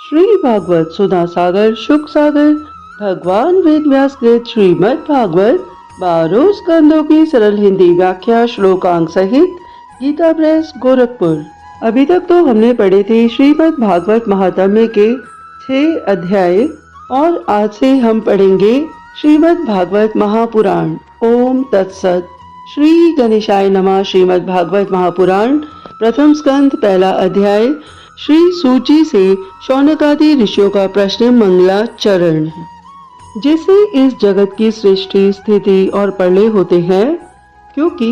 श्री भागवत सुधा सागर शुक सागर भगवान वेद व्यास कृत श्रीमद् भागवत 12 स्कंदों की सरल हिंदी व्याख्या श्लोकांक सहित गीता प्रेस गोरखपुर। अभी तक तो हमने पढ़े थे श्रीमद् भागवत महात्म्य के 6 अध्याय और आज से हम पढ़ेंगे श्रीमद् भागवत महापुराण। ओम तत्सत। श्री गणेशाय नमः। श्रीमद् भागवत महापुराण प्रथम स्कंद पहला अध्याय। श्री सूची से शौनकादि ऋषियों का प्रश्न मंगलाचरण। जैसे इस जगत की सृष्टि स्थिति और प्रलय होते हैं, क्योंकि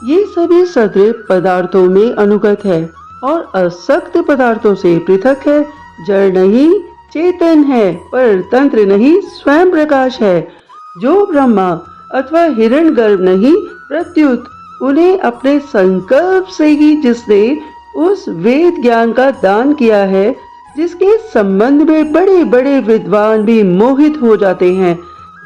ये सभी सदृढ़ पदार्थों में अनुगत है और असक्त पदार्थों से पृथक है। जड़ नहीं चेतन है, पर तंत्र नहीं स्वयं प्रकाश है। जो ब्रह्मा अथवा हिरण्यगर्भ नहीं, प्रत्युत उन्हें अपने संकल्प से ही जिसने उस वेद ज्ञान का दान किया है, जिसके संबंध में बड़े बड़े विद्वान भी मोहित हो जाते हैं।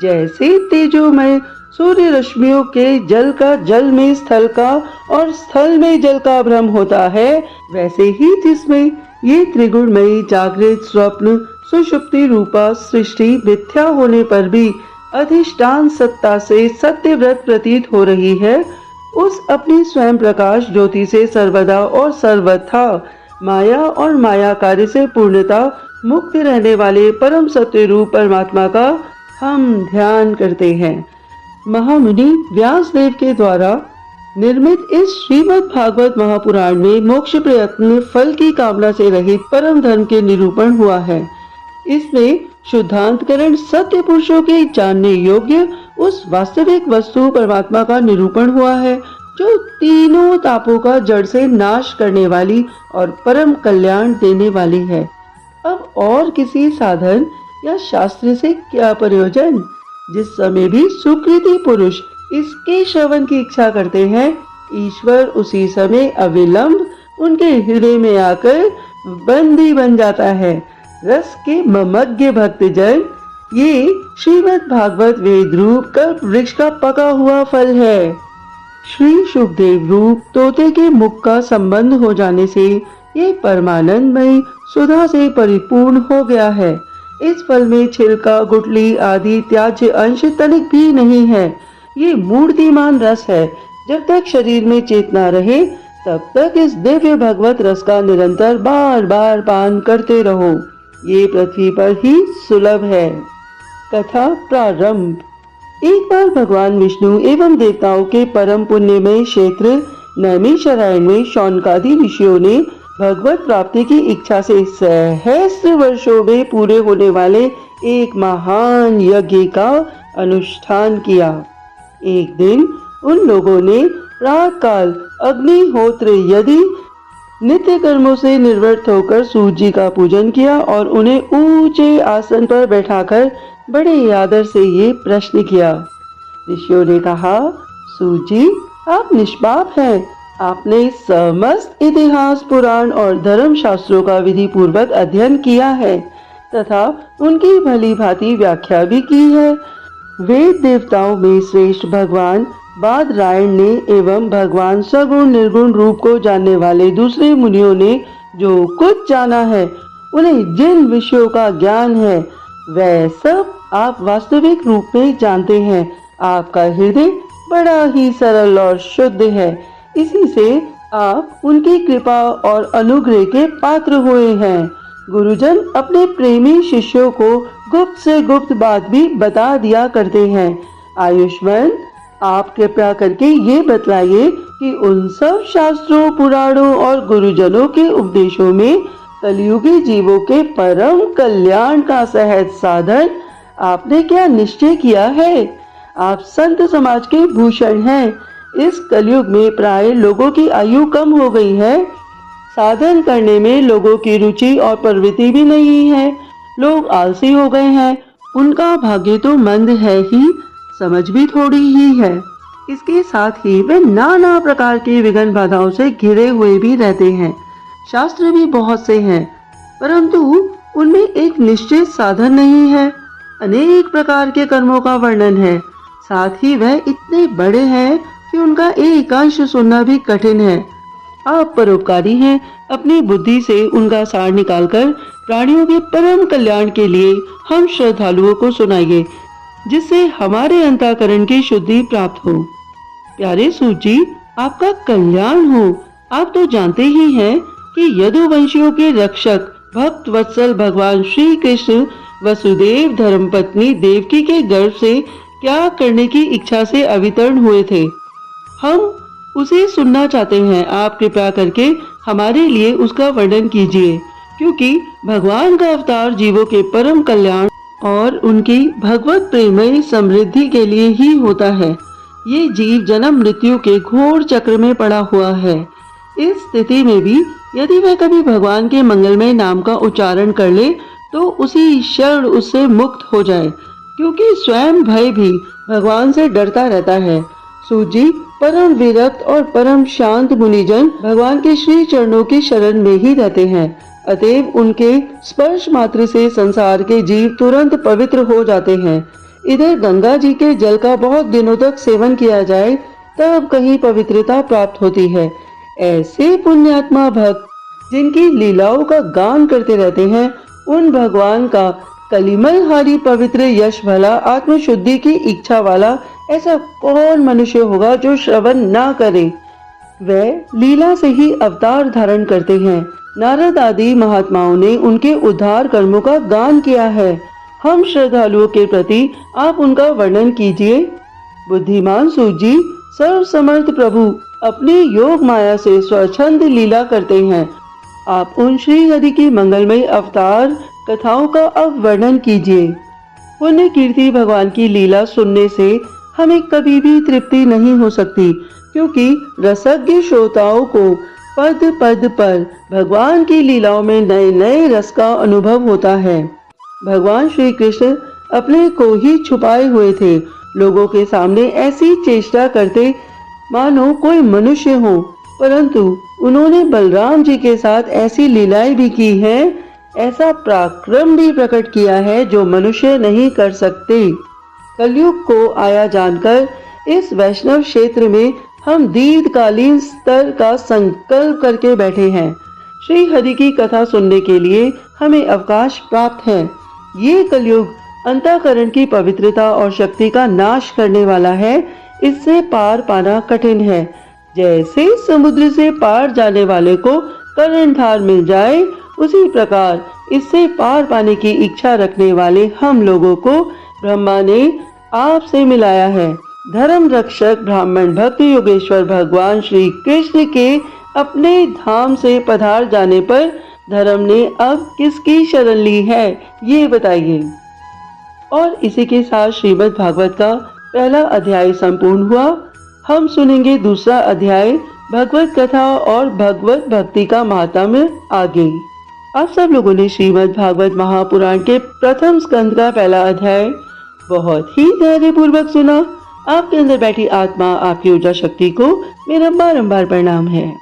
जैसे तेजोमय सूर्य रश्मियों के जल का जल में स्थल का और स्थल में जल का भ्रम होता है, वैसे ही जिसमें ये त्रिगुणमयी जागृत स्वप्न सुषुप्ति रूपा सृष्टि मिथ्या होने पर भी अधिष्ठान सत्ता से सत्यव्रत प्रतीत हो रही है, उस अपनी स्वयं प्रकाश ज्योति से सर्वदा और सर्वथा माया और माया कार्य से पूर्णता मुक्त रहने वाले परम सत्य रूप परमात्मा का हम ध्यान करते हैं। महामुनि व्यासदेव के द्वारा निर्मित इस श्रीमद् भागवत महापुराण में मोक्ष प्रयत्न फल की कामना से रहित परम धर्म के निरूपण हुआ है। इसमें शुद्धांतकरण सत्य पुरुषों के जानने योग्य उस वास्तविक वस्तु परमात्मा का निरूपण हुआ है, जो तीनों तापों का जड़ से नाश करने वाली और परम कल्याण देने वाली है। अब और किसी साधन या शास्त्र से क्या प्रयोजन? जिस समय भी सुकृति पुरुष इसके श्रवण की इच्छा करते हैं, ईश्वर उसी समय अविलंब उनके हृदय में आकर बंदी बन जाता है। रस के ममज्ञ भक्तजन, ये श्रीमद् भागवत वेद रूप कल्प वृक्ष का पका हुआ फल है। श्री शुभदेव रूप तोते के मुख का संबंध हो जाने से ये परमानंदमय सुधा से परिपूर्ण हो गया है। इस फल में छिलका गुठली आदि त्याज्य अंश तनिक भी नहीं है। ये मूर्तिमान रस है। जब तक शरीर में चेतना रहे, तब तक इस दिव्य भगवत रस का निरंतर बार बार पान करते रहो। ये पृथ्वी पर ही सुलभ है। कथा प्रारंभ। एक बार भगवान विष्णु एवं देवताओं के परम पुण्यमय क्षेत्र नैमिषारण्य में शौनकादि ऋषियों ने भगवत प्राप्ति की इच्छा से सहस्त्र वर्षों में पूरे होने वाले एक महान यज्ञ का अनुष्ठान किया। एक दिन उन लोगों ने प्रातःकाल अग्निहोत्र यदि नित्य कर्मों से निवृत्त होकर सूर्य जी का पूजन किया और उन्हें ऊंचे आसन पर बैठाकर बड़े आदर से ये प्रश्न किया। ऋषियों ने कहा, सूर्य जी, आप निष्पाप हैं। आपने समस्त इतिहास पुराण और धर्म शास्त्रों का विधि पूर्वक अध्ययन किया है तथा उनकी भली भांति व्याख्या भी की है। वेद देवताओं में श्रेष्ठ भगवान बादरायण ने एवं भगवान सगुण निर्गुण रूप को जानने वाले दूसरे मुनियों ने जो कुछ जाना है, उन्हें जिन विषयों का ज्ञान है, वह सब आप वास्तविक रूप में जानते हैं। आपका हृदय बड़ा ही सरल और शुद्ध है। इसी से आप उनकी कृपा और अनुग्रह के पात्र हुए हैं। गुरुजन अपने प्रेमी शिष्यों को गुप्त से गुप्त बात भी बता दिया करते हैं। आयुष्मान, आप कृपया करके ये बतलाइए कि उन सब शास्त्रों पुराणों और गुरुजनों के उपदेशों में कलयुगी जीवों के परम कल्याण का सहज साधन आपने क्या निश्चय किया है? आप संत समाज के भूषण हैं। इस कलयुग में प्राय लोगों की आयु कम हो गई है। साधन करने में लोगों की रुचि और प्रवृत्ति भी नहीं है। लोग आलसी हो गए हैं। उनका भाग्य तो मंद है ही, समझ भी थोड़ी ही है। इसके साथ ही वे नाना प्रकार की विघ्न बाधाओं से घिरे हुए भी रहते हैं। शास्त्र भी बहुत से हैं, परंतु उनमें एक निश्चित साधन नहीं है। अनेक प्रकार के कर्मों का वर्णन है। साथ ही वह इतने बड़े हैं कि उनका एक अंश सुनना भी कठिन है। आप परोपकारी हैं। अपनी बुद्धि से उनका सार निकालकर प्राणियों के परम कल्याण के लिए हम श्रद्धालुओं को सुनाइए, जिससे हमारे अंतःकरण की शुद्धि प्राप्त हो। प्यारे सूत जी, आपका कल्याण हो। आप तो जानते ही हैं कि यदुवंशियों के रक्षक भक्त वत्सल भगवान श्री कृष्ण वसुदेव धर्मपत्नी देवकी के गर्भ से क्या करने की इच्छा से अवतीर्ण हुए थे। हम उसे सुनना चाहते हैं। आप कृपया करके हमारे लिए उसका वर्णन कीजिए, क्योंकि भगवान का अवतार जीवों के परम कल्याण और उनकी भगवत प्रेममयी समृद्धि के लिए ही होता है। ये जीव जन्म मृत्यु के घोर चक्र में पड़ा हुआ है। इस स्थिति में भी यदि वह कभी भगवान के मंगलमय नाम का उच्चारण कर ले तो उसी क्षण उससे मुक्त हो जाए, क्योंकि स्वयं भय भी भगवान से डरता रहता है। सूत जी, परम विरक्त और परम शांत मुनिजन भगवान के श्री चरणों की शरण में ही रहते हैं। अतएव उनके स्पर्श मात्र से संसार के जीव तुरंत पवित्र हो जाते हैं। इधर गंगा जी के जल का बहुत दिनों तक सेवन किया जाए तब कहीं पवित्रता प्राप्त होती है। ऐसे पुण्यात्मा भक्त जिनकी लीलाओं का गान करते रहते हैं, उन भगवान का कलिमलहारी पवित्र यश भला आत्मशुद्धि की इच्छा वाला ऐसा कौन मनुष्य होगा जो श्रवण ना करे। वह लीला से ही अवतार धारण करते हैं। नारद आदि महात्माओं ने उनके उद्धार कर्मों का गान किया है। हम श्रद्धालुओं के प्रति आप उनका वर्णन कीजिए। बुद्धिमान सूत जी, सर्व समर्थ प्रभु अपनी योग माया से स्वच्छंद लीला करते हैं। आप उन श्री हरि की मंगलमय अवतार कथाओं का अब वर्णन कीजिए। पुण्य कीर्ति भगवान की लीला सुनने से हमें कभी भी तृप्ति नहीं हो सकती, क्योंकि रसज्ञ श्रोताओं को पद पद पर भगवान की लीलाओं में नए नए रस का अनुभव होता है। भगवान श्री कृष्ण अपने को ही छुपाए हुए थे। लोगों के सामने ऐसी चेष्टा करते मानो कोई मनुष्य हो, परंतु उन्होंने बलराम जी के साथ ऐसी लीलाएं भी की हैं, ऐसा पराक्रम भी प्रकट किया है जो मनुष्य नहीं कर सकते। कलयुग को आया जानकर इस वैष्णव क्षेत्र में हम दीर्घकालीन स्तर का संकल्प करके बैठे हैं। श्री हरि की कथा सुनने के लिए हमें अवकाश प्राप्त है। ये कलयुग अंतःकरण की पवित्रता और शक्ति का नाश करने वाला है। इससे पार पाना कठिन है। जैसे समुद्र से पार जाने वाले को कर्णधार मिल जाए, उसी प्रकार इससे पार पाने की इच्छा रखने वाले हम लोगों को ब्रह्मा ने आपसे मिलाया है। धर्म रक्षक ब्राह्मण भक्त योगेश्वर भगवान श्री कृष्ण के अपने धाम से पधार जाने पर धर्म ने अब किसकी शरण ली है, ये बताइए। और इसी के साथ श्रीमद् भागवत का पहला अध्याय संपूर्ण हुआ। हम सुनेंगे दूसरा अध्याय भगवत कथा और भगवत भक्ति का महात्म्य आगे। आप सब लोगों ने श्रीमद् भागवत महापुराण के प्रथम स्कंद का पहला अध्याय बहुत ही धैर्य पूर्वक सुना। आपके अंदर बैठी आत्मा, आपकी ऊर्जा शक्ति को मेरा बारंबार प्रणाम है।